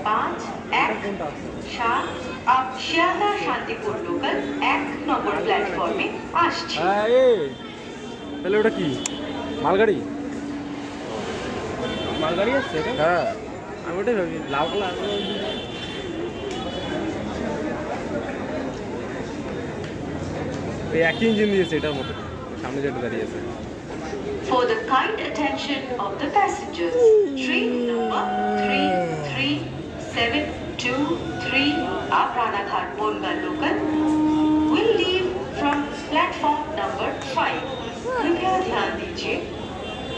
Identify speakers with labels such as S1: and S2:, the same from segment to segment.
S1: 517 आप শিয়ালদা শান্তিপুর লোকাল 1 নম্বর প্ল্যাটফর্মে আসছে।
S2: তাহলে ওটা কি মালগাড়ি? মালগাড়ি আসছে এটা? হ্যাঁ আমি ওটাই ভাবি লাল কালার একই ইঞ্জিন দিয়েছে এটার মতো সামনে যেটা দাঁড়িয়ে আছে।
S1: For the kind attention of the passengers, train number 33723 up Ranaghat Bongal local will leave from platform number 5. कृपया ध्यान दीजिए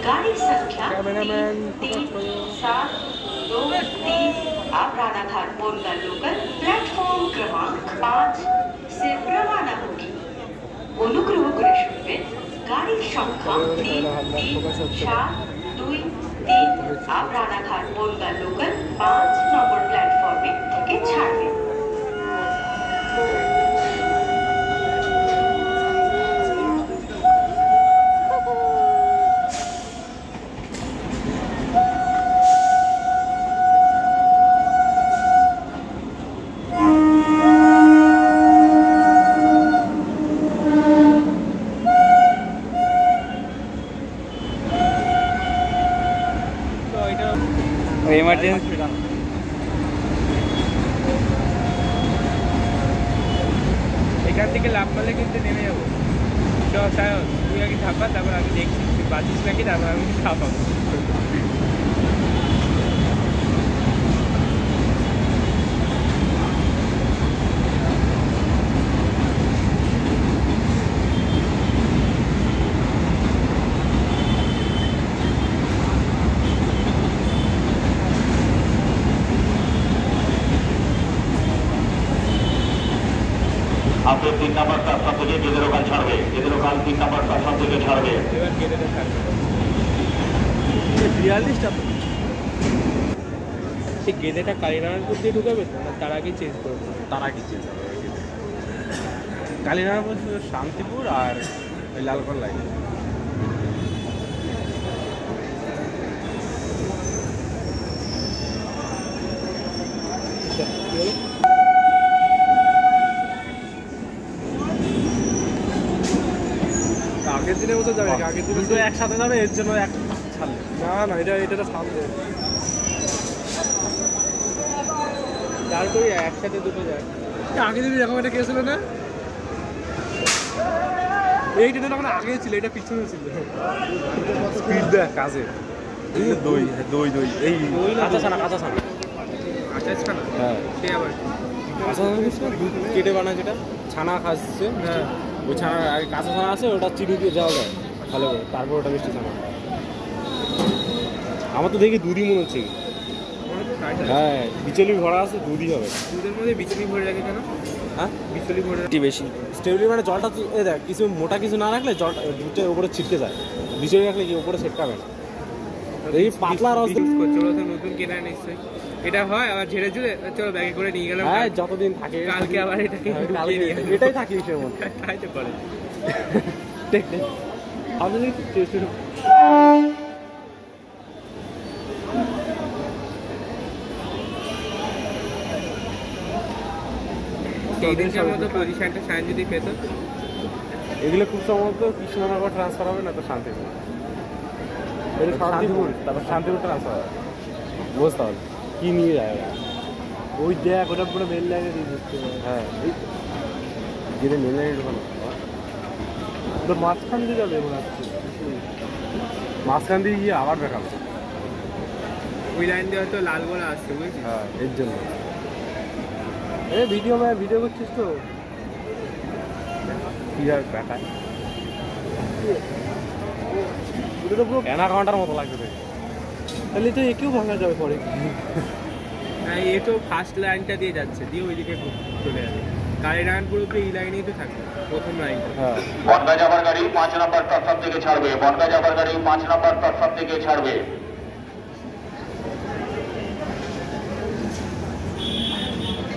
S1: गाड़ी संख्या 33723 आप रानाघाट बोनगा लोकल प्लेटफॉर्म क्रमांक 5 से रवाना होगी। অনুগ্রহ করে শুনবেন গাড়ির সংখ্যা 33723 आप রানাঘাট बोनगा लोकल 5 নম্বর প্ল্যাটফর্মে থেকে ছাড়বে।
S2: এমার্জেন্সি এখান থেকে লাভ মারলে কিন্তু নেমে যাবো। তুই আগে থাকবা তারপর আমি দেখছি তুই বাঁচিস নাকি তারপর আমি খাবো।
S3: आपके 3 नंबर प्लेटफॉर्म থেকে গেদের ওখান ছাড়বে। গেদের ওখান 3 नंबर প্লেটফর্ম থেকে ছাড়বে।
S2: এবার গেদেটা ছাড়বে। এই 42টা তো এই গেদেটা কালীনারায়ণপুর দিয়ে ঢুকাবে না তার আগে চেঞ্জ করবে? তার আগে চেঞ্জ হবে। কালীনারায়ণপুর শান্তিপুর আর ওই লালগড় লাইন। আগের দিনের মতো যাবে আগের দিনে তো একসাথে যাবে এর জন্য এক ছাড়লে না এটা ছাড়বে তারপরে একসাথে দুটো যায়। আগের দিনে এরকম একটা কেস ছিল না? এই ট্রেনটা তখন আগে ছিল এটা পিছনে ছিল। স্পিড দেখ কাজে দই এই কাঁচা ছানা হ্যাঁ সে আবার কাঁচা ছানা দুধ কেটে বানায় যেটা ছানা খাচ্ছে হ্যাঁ ওই ছানা আগে কাঁচা ছানা আছে ওটা চিনি দিয়ে যাওয়া যায় ভালো করে তারপর ওটা মিষ্টি ছানা। আমার তো দেখি দুধই মনে হচ্ছে। হ্যাঁ বিচলি ভরা আছে দুধই হবে। দুধের মধ্যে বিচলি ভরে রাখে কেন? হ্যাঁ বিচলি ভরে বেশি স্টেবিলি মানে জলটা দেখ কিছু মোটা কিছু না রাখলে জলটা দুধের উপরে ছিটকে যায়। বিচলি রাখলে কি উপরে ছিটকাবে না। এই পাতলা রস ইউজ করছে ওরা তো নতুন কেনা নিশ্চয়ই এটা হয় আবার ঝেড়ে ঝুড়ে চলো ব্যাগে করে নিয়ে গেলাম। হ্যাঁ যতদিন থাকে কালকে আবার এটাকে এটাই থাকি সে মধ্যে খাইতে পারে টেকনিক আমি এইদিনকার মতো পজিশনটা সাইন যদি পেত এগুলো খুব সম্ভবত কৃষ্ণনগর ট্রান্সফার হবে না তো শান্তিপুর তারপর শান্তিপুর ট্রান্সফার হবে। বুঝতে হবে কি নিয়ে যায় ওই দেখ ওটা পুরো মেন লাইনে দিয়ে দিচ্ছে। হ্যাঁ যেটা মেন লাইনে ঢোকানো ওটা মাঝখান দিয়ে যাবে মনে হচ্ছে মাঝখান দিয়ে গিয়ে আবার দেখাবে ওই লাইন দিয়ে হয়তো লালগোলা আসছে বুঝেছিস? হ্যাঁ এর জন্য ভিডিও করছিস তো কি আর দেখায় ওটা তো পুরো অ্যানাকন্ডার মতো লাগছে। তাহলে তো একেও ভাঙা যাবে পরে। হ্যাঁ এ তো ফার্স্ট লাইনটা দিয়ে যাচ্ছে দিয়ে ওইদিকে চলে যাবে। কালীনারায়ণপুর অব্দি এই লাইনেই তো থাকবে প্রথম লাইনটা। হ্যাঁ
S3: বনগাঁ যাবার গাড়ি 5 নম্বর প্ল্যাটফর্ম থেকে ছাড়বে। বনগাঁ যাবার গাড়ি 5 নম্বর প্ল্যাটফর্ম থেকে ছাড়বে।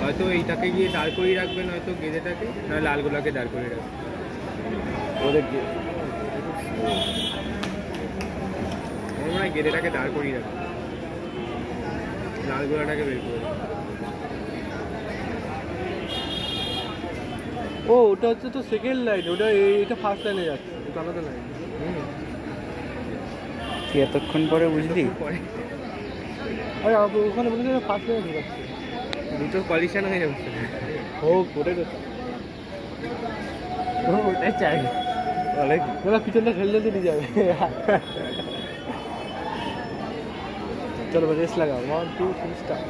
S2: হয়তো এইটাকে গিয়ে দাঁড় করিয়ে রাখবেন হয়তো গেদেটাকে না লালগোলাকে দাঁড় করিয়ে রাখবেন ওদের মনে হয় গেদেটাকে দাঁড় করিয়ে রাখবেন। লাল গোলাটাকে বের করে। ও ওটা হচ্ছে তো সেকেন্ড লাইন, ওটা এইটা ফার্স্ট লাইনে যাচ্ছে, ওটা আলাদা লাইন।
S4: তুই এতক্ষণ পরে বুঝলি?
S2: পরে আরে ওখানে বলেছে ফার্স্ট লাইনে ঢুকাচ্ছে, দুটো কলিশন হয়ে যাচ্ছে। হোক ওটাই তো ওটাই চাই, ওরা পিছনটা ঠেলতে দিয়ে যাবে। চলো রেস লাগাও, 1 2 3 স্টার্ট।